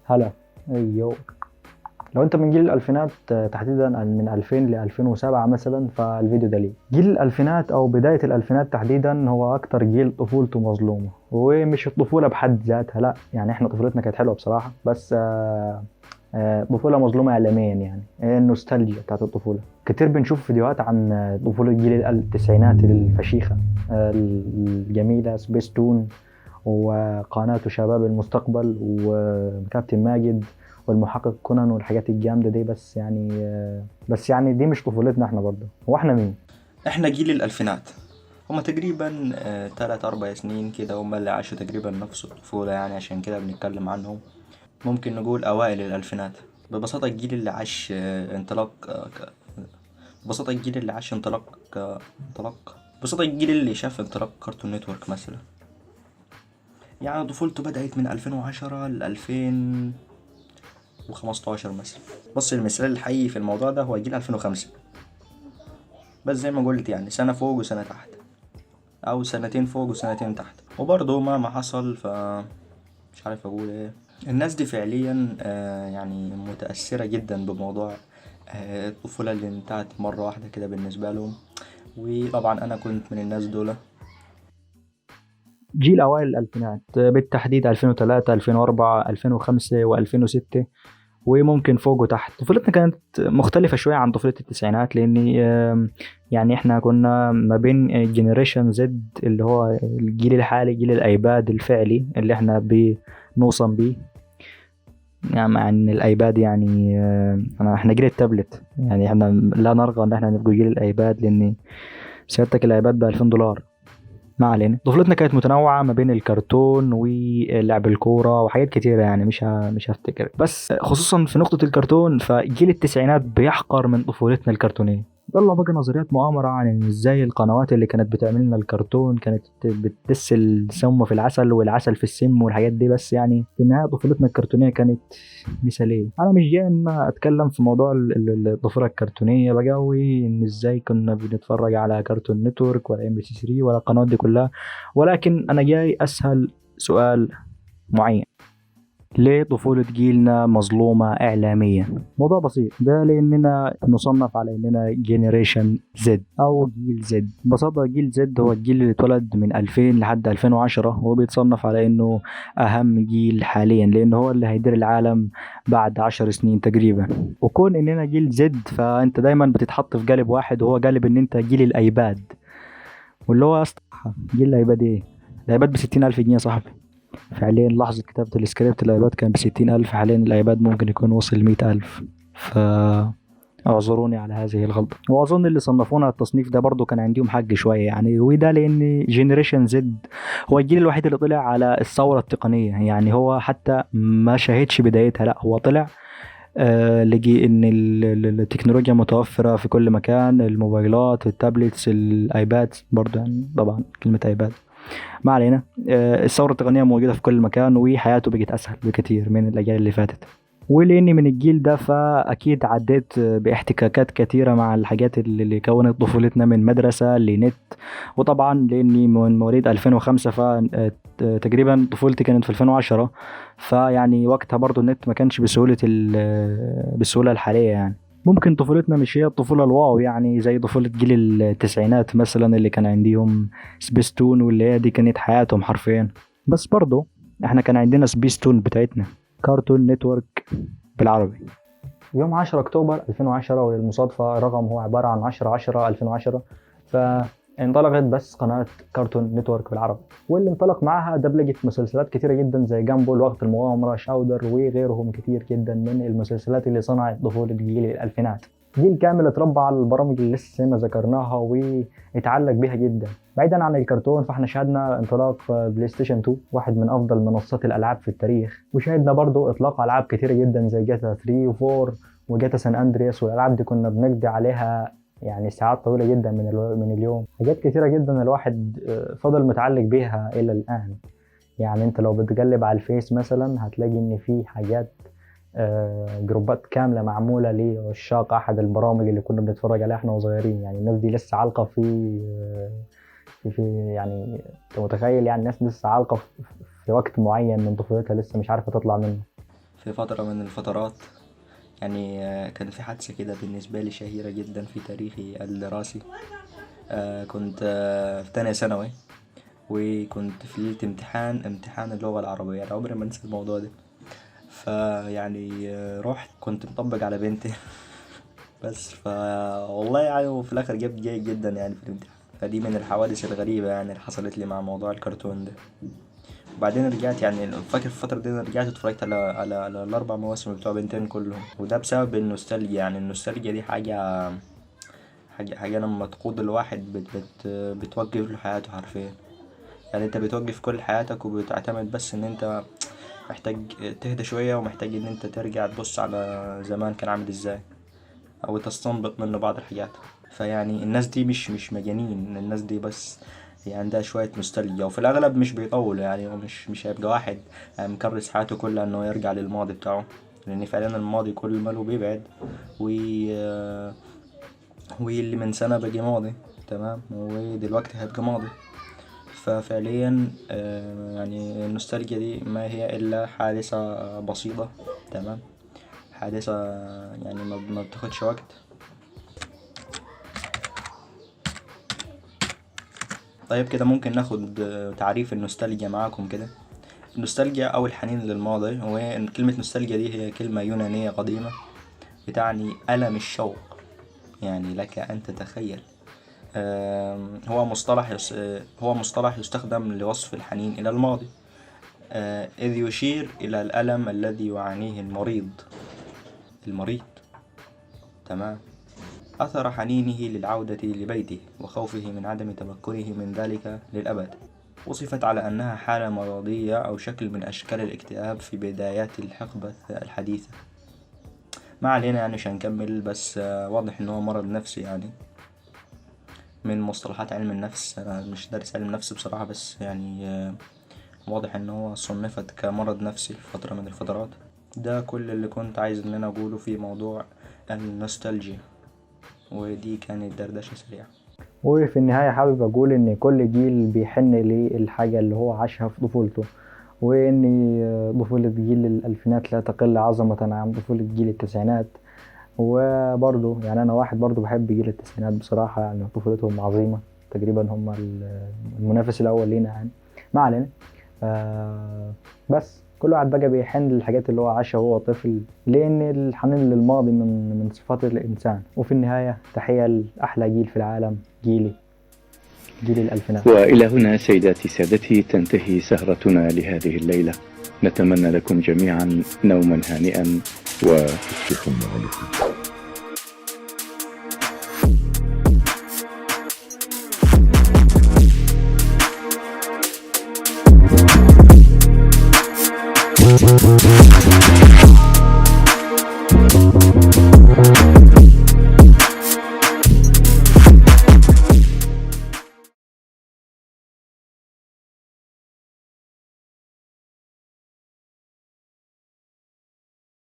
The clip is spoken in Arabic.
هلا. ايوه. لو انت من جيل الالفينات تحديدا من 2000 ل 2007 مثلا، فالفيديو ده ليه. جيل الالفينات او بدايه الالفينات تحديدا هو اكتر جيل طفولته مظلومه، ومش الطفوله بحد ذاتها، لا يعني احنا طفولتنا كانت حلوه بصراحه، بس طفوله مظلومه اعلاميا. يعني النوستالجيا بتاعت الطفوله كتير بنشوف فيديوهات عن طفوله جيل التسعينات الفشيخه الجميله، سبيستون وقناة شباب المستقبل وكابتن ماجد والمحقق كونان والحاجات الجامدة دي. بس يعني دي مش طفولتنا احنا برضه. هو احنا مين؟ احنا جيل الألفينات. هما تقريبا 3 4 سنين كده هما اللي عاشوا تقريبا نفس الطفولة، يعني عشان كده بنتكلم عنهم. ممكن نقول أوائل الألفينات. ببساطة الجيل اللي عاش انطلاق ببساطة الجيل اللي عاش انطلاق ببساطة الجيل اللي شاف انطلاق كارتون نتورك مثلا. يعني طفولته بدأت من 2010 ل 2015 مثلا. بص، المثال الحقيقي في الموضوع ده هو جيل 2005. بس زي ما قلت، يعني سنة فوق وسنة تحت، او سنتين فوق وسنتين تحت. وبرضه مهما حصل مش عارف اقول ايه. الناس دي فعليا يعني متأثرة جدا بموضوع الطفولة اللي انتهت مرة واحدة كده بالنسبة لهم. وطبعا انا كنت من الناس دول. جيل أوائل الألفينات بالتحديد 2003 2004 2005 و2006 وممكن فوق وتحت. طفولتنا كانت مختلفة شوية عن طفولة التسعينات، لأن يعني احنا كنا ما بين جنريشن زد اللي هو الجيل الحالي، جيل الأيباد الفعلي اللي احنا بنوصم بيه. يعني عن الايباد يعني احنا جيل التابلت، يعني احنا لا نرغب ان احنا نبقى جيل الايباد، لان سيادتك الايباد ب 2000 دولار. ما علينا. طفولتنا كانت متنوعة ما بين الكرتون ولعب الكورة وحاجات كتيرة، يعني مش هفتكر. بس خصوصا في نقطة الكرتون، فجيل التسعينات بيحقر من طفولتنا الكرتونية. طلع بقى نظريات مؤامرة عن إن ازاي القنوات اللي كانت بتعمل لنا الكرتون كانت بتدس السم في العسل والعسل في السم والحاجات دي. بس يعني في النهاية طفولتنا الكرتونية كانت مثالية. أنا مش جاي إن أنا أتكلم في موضوع الطفولة الكرتونية بقى، وإن إزاي كنا بنتفرج على كرتون نتورك ولا ام بي سي 3 ولا القنوات دي كلها، ولكن أنا جاي أسأل سؤال معين: ليه طفولة جيلنا مظلومة إعلاميا؟ موضوع بسيط، ده لأننا نصنف على إننا جينيريشن زد أو جيل زد. ببساطة جيل زد هو الجيل اللي اتولد من 2000 لحد 2010، وهو بيتصنف على إنه أهم جيل حاليا، لأنه هو اللي هيدير العالم بعد 10 سنين تقريبا. وكون إننا جيل زد، فأنت دايما بتتحط في قالب واحد، وهو قالب إن أنت جيل الأيباد. واللي هو أصلا جيل الأيباد إيه؟ الأيباد ب60,000 جنيه يا صاحبي. فعليا لحظة كتابة السكريبت الأيباد كان ب60,000، حاليا الأيباد ممكن يكون وصل 100,000. اعذروني على هذه الغلطة. وأظن اللي صنفونا التصنيف ده برضو كان عندهم حق شوية، يعني وده لأن جينيريشن زد هو الجيل الوحيد اللي طلع على الثورة التقنية. يعني هو حتى ما شاهدش بدايتها، لا هو طلع لقي ان التكنولوجيا متوفرة في كل مكان، الموبايلات التابلتس الايباد برضو، يعني طبعا كلمة ايباد ما علينا. الثورة التقنية موجودة في كل مكان، وحياته بقت أسهل بكثير من الأجيال اللي فاتت. ولأني من الجيل ده فأكيد عديت باحتكاكات كثيرة مع الحاجات اللي كونت طفولتنا، من مدرسة لنت. وطبعا لأني من مواليد 2005، فتقريبا طفولتي كانت في 2010. فيعني وقتها برضو النت ما كانش بالسهولة الحالية يعني. ممكن طفولتنا مش هي الطفولة الواو، يعني زي طفولة جيل التسعينات مثلا اللي كان عندهم سبيستون، واللي هي دي كانت حياتهم حرفيا. بس برضو احنا كان عندنا سبيستون بتاعتنا، كارتون نتورك بالعربي. يوم 10 أكتوبر 2010، وللمصادفة الرقم هو عبارة عن 10/10/2010، فانطلقت بس قناة كارتون نتورك بالعربي. واللي انطلق معها دبلجة مسلسلات كتيرة جدا زي جامبول، وقت المغامرة، شاودر، وغيرهم كتير جدا من المسلسلات اللي صنعت طفولة جيل الألفينات. جيل كامل اتربى على البرامج اللي لسه ما ذكرناها واتعلق بيها جدا. بعيدا عن الكرتون، فاحنا شاهدنا انطلاق بلاي ستيشن 2، واحد من افضل منصات الالعاب في التاريخ. وشاهدنا برضو اطلاق العاب كتيره جدا زي جاتا 3 و4 وجاتا سان اندرياس، والالعاب دي كنا بنقضي عليها يعني ساعات طويله جدا من اليوم. حاجات كتيره جدا الواحد فضل متعلق بيها الى الان. يعني انت لو بتقلب على الفيس مثلا هتلاقي ان في حاجات جروبات كاملة معمولة لعشاق أحد البرامج اللي كنا بنتفرج عليها احنا وصغيرين. يعني الناس دي لسه عالقة في يعني انت متخيل، يعني الناس لسه عالقة في وقت معين من طفولتها لسه مش عارفة تطلع منه. في فترة من الفترات يعني كان في حادثة كده بالنسبة لي شهيرة جدا في تاريخي الدراسي. كنت في تانية ثانوي، وكنت في ليلة امتحان اللغة العربية. يعني عمري ما انسى الموضوع ده. فيعني رحت كنت مطبق على بنتي بس والله يعني وفي الآخر جبت جيد جدا يعني في الامتحان. فدي من الحوادث الغريبة يعني اللي حصلت لي مع موضوع الكرتون ده. وبعدين رجعت يعني فاكر في الفترة دي أنا رجعت اتفرجت على الأربع مواسم بتوع بنتين كلهم، وده بسبب النوستالجيا. يعني النوستالجيا دي حاجة لما تقود الواحد بتوقف له حياته حرفيا. يعني انت بتوقف كل حياتك وبتعتمد بس ان انت محتاج تهدى شوية، ومحتاج ان انت ترجع تبص على زمان كان عامل ازاي، او تستنبط منه بعض الحاجات. فيعني الناس دي مش مجانين، الناس دي بس هي عندها شوية نوستالجيا، وفي الأغلب مش بيطولوا. يعني هو مش هيبقى واحد مكرس حياته كلها إنه يرجع للماضي بتاعه، لأن فعلا الماضي كل ماله بيبعد واللي من سنة بقي ماضي تمام، ودلوقتي هيبقى ماضي. ففعليا يعني النوستالجيا دي ما هي إلا حادثة بسيطة تمام، حادثة يعني ما بتاخدش وقت. طيب كده ممكن ناخد تعريف النوستالجيا معاكم كده. النوستالجيا أو الحنين للماضي، وكلمة نوستالجيا دي هي كلمة يونانية قديمة بتعني ألم الشوق، يعني لك أن تتخيل. هو مصطلح يستخدم لوصف الحنين إلى الماضي، إذ يشير إلى الألم الذي يعانيه المريض تمام، أثر حنينه للعودة لبيته وخوفه من عدم تمكنه من ذلك للأبد. وصفت على أنها حالة مرضية أو شكل من أشكال الاكتئاب في بدايات الحقبة الحديثة. ما علينا يعني مش هنكمل، بس واضح إنه مرض نفسي يعني من مصطلحات علم النفس. أنا مش دارس علم نفس بصراحة، بس يعني واضح إنه صنفت كمرض نفسي في فترة من الفترات. ده كل اللي كنت عايز إن أنا أقوله في موضوع النوستالجيا، ودي كانت دردشة سريعة. وفي النهاية حابب أقول إن كل جيل بيحن للحاجة اللي هو عاشها في طفولته، وإن طفولة جيل الألفينات لا تقل عظمة عن طفولة جيل التسعينات. وبرضه يعني أنا واحد برضه بحب جيل التسعينات بصراحة، يعني طفولتهم عظيمة تقريبا، هم المنافس الأول لينا يعني. ما علينا. بس كل واحد بقى بيحن للحاجات اللي هو عاشها وهو طفل، لأن الحنين للماضي من صفات الإنسان. وفي النهاية تحية لأحلى جيل في العالم، جيل الألفينات. وإلى هنا سيداتي سادتي تنتهي سهرتنا لهذه الليلة. نتمنى لكم جميعا نوما هانئا وتصبحوا على خير.